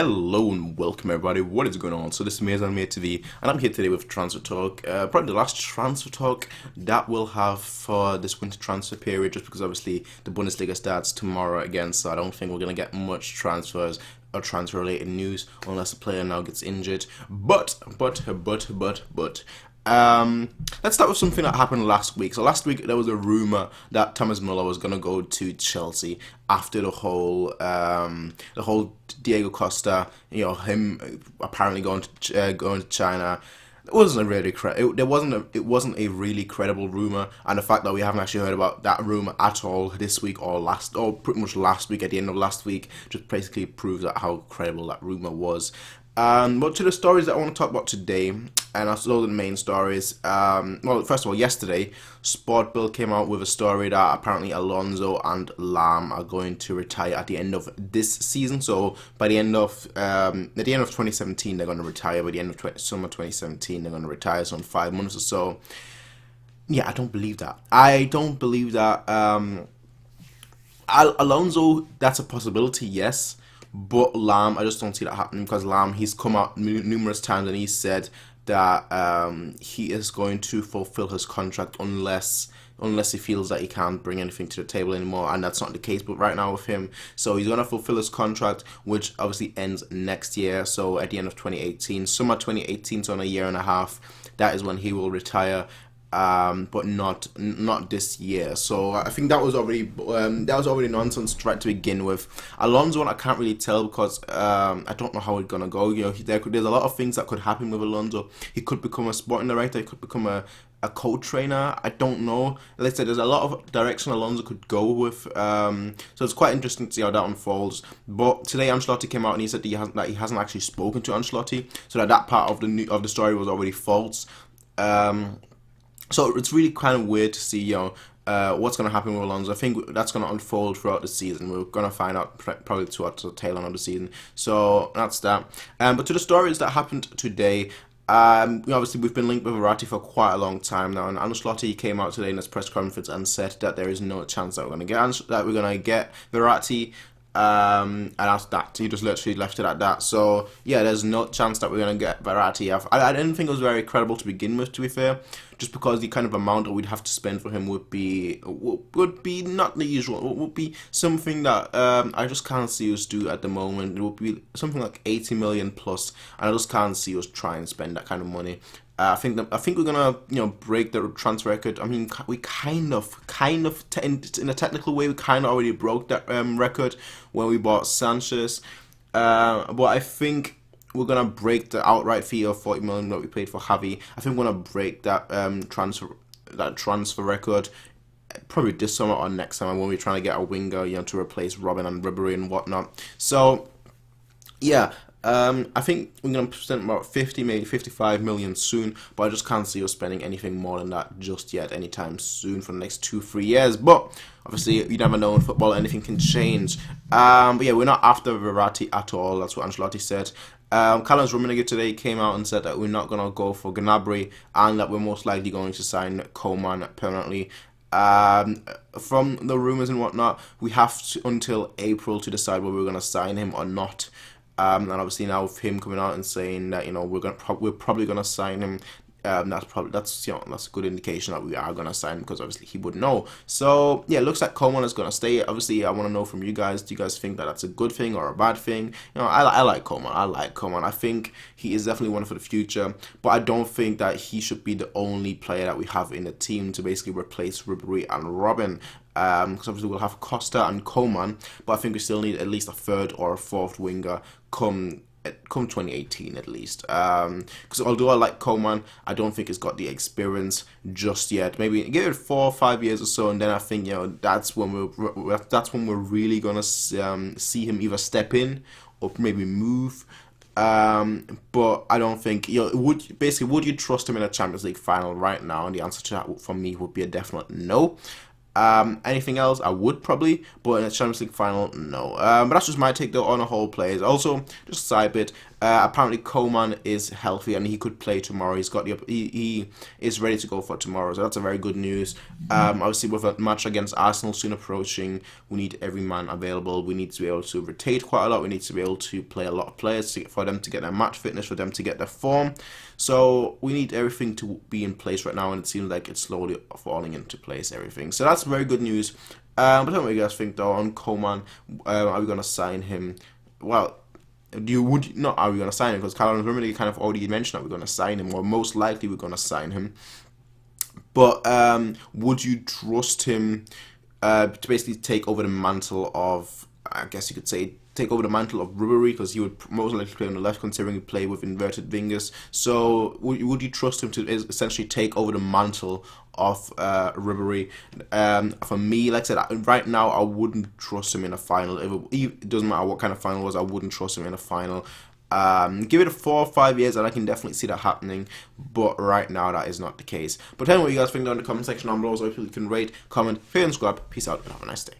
Hello and welcome everybody, what is going on? So this is MiaSanMiaTV and I'm here today with transfer talk, probably the last transfer talk that we'll have for this winter transfer period, just because obviously the Bundesliga starts tomorrow again, so I don't think we're going to get much transfers or transfer related news unless a player now gets injured. But let's start with something that happened last week. So last week there was a rumor that Thomas Muller was gonna go to Chelsea after the whole Diego Costa, him apparently going to China. It wasn't it wasn't a really credible rumor, and the fact that we haven't actually heard about that rumor at all this week or pretty much last week, at the end of last week, just basically proves that how credible that rumor was. But to the stories that I want to talk about today, and those are the main stories. Well, first of all, yesterday, Sport Bill came out with a story that apparently Alonso and Lahm are going to retire at the end of this season. So by the end of at the end of 2017, they're going to retire. By the end of summer 2017, they're going to retire. So in 5 months or so. Yeah, I don't believe that. Alonso, that's a possibility, yes. But Lahm, I just don't see that happening, because Lahm, he's come out numerous times and he said that he is going to fulfill his contract unless he feels that he can't bring anything to the table anymore, and that's not the case. But right now with him, so he's gonna fulfill his contract, which obviously ends next year. So at the end of 2018, summer 2018, so in a year and a half, that is when he will retire. But not this year. So I think that was already nonsense right to begin with. Alonso, I can't really tell, because I don't know how it's gonna go. There's a lot of things that could happen with Alonso. He could become a sporting director. He could become a co-trainer. I don't know. Like I said, there's a lot of direction Alonso could go with. So it's quite interesting to see how that unfolds. But today Ancelotti came out and he said that he hasn't actually spoken to Ancelotti, so that part of the story was already false. So it's really kind of weird to see, what's going to happen with Alonso. I think that's going to unfold throughout the season. We're going to find out probably towards the tail end of the season. So that's that. But to the stories that happened today, obviously we've been linked with Verratti for quite a long time now, and Ancelotti came out today in his press conference and said that there is no chance that we're going to get Verratti. And that's that. He just literally left it at that. So yeah, there's no chance that we're gonna get Verratti. I didn't think it was very credible to begin with, to be fair, just because the kind of amount that we'd have to spend for him would be not the usual. It would be something that I just can't see us do at the moment. It would be something like 80 million plus, and I just can't see us try and spend that kind of money. I think we're gonna break the transfer record. I mean, we kind of in a technical way we kind of already broke that record when we bought Sanchez. But I think we're gonna break the outright fee of 40 million that we paid for Javi. I think we're gonna break that transfer record probably this summer or next summer, when we're trying to get a winger, to replace Robin and Ribery and whatnot. So yeah. I think we're going to spend about 50, maybe 55 million soon, but I just can't see us spending anything more than that just yet, anytime soon, for the next 2-3 years. But obviously, you never know in football, anything can change. But yeah, we're not after Verratti at all. That's what Ancelotti said. Callum's Rummenigge today came out and said that we're not going to go for Gnabry, and that we're most likely going to sign Coman permanently. From the rumours and whatnot, we have until April to decide whether we're going to sign him or not. And obviously now with him coming out and saying that we're probably gonna sign him, that's a good indication that we are gonna sign him, because obviously he would know. So yeah, it looks like Coman is gonna stay. Obviously, I want to know from you guys. Do you guys think that that's a good thing or a bad thing? I like Coman. I think he is definitely one for the future, but I don't think that he should be the only player that we have in the team to basically replace Ribery and Robin. Because obviously we'll have Costa and Coman, but I think we still need at least a third or a fourth winger come 2018 at least. Because although I like Coman, I don't think he's got the experience just yet. Maybe give it 4 or 5 years or so, and then I think that's when we're really gonna see him either step in or maybe move. But I don't think would you trust him in a Champions League final right now? And the answer to that for me would be a definite no. Anything else, I would probably, but in a Champions League final, no. But that's just my take though on the whole players. Also, just a side bit. Apparently, Coman is healthy and he could play tomorrow. He's got he is ready to go for tomorrow, so that's a very good news. Obviously, with a match against Arsenal soon approaching, we need every man available. We need to be able to rotate quite a lot. We need to be able to play a lot of players for them to get their match fitness, for them to get their form. So we need everything to be in place right now, and it seems like it's slowly falling into place. Everything. So that's very good news. But tell me what you guys think though on Coman. Are we gonna sign him? Well, are we gonna sign him? Because Carlo Ancelotti kind of already mentioned that we're gonna sign him, or most likely we're gonna sign him. But would you trust him to basically take over the mantle of, I guess you could say, take over the mantle of Ribery, because he would most likely play on the left, considering he play with inverted wingers. So would you trust him to essentially take over the mantle of Ribery? For me, like I said, right now I wouldn't trust him in a final. It doesn't matter what kind of final it was, I wouldn't trust him in a final. Give it 4 or 5 years and I can definitely see that happening, but right now that is not the case. But tell me what you guys think down in the comment section down below, so if you can rate, comment, favorite, and subscribe. Peace out and have a nice day.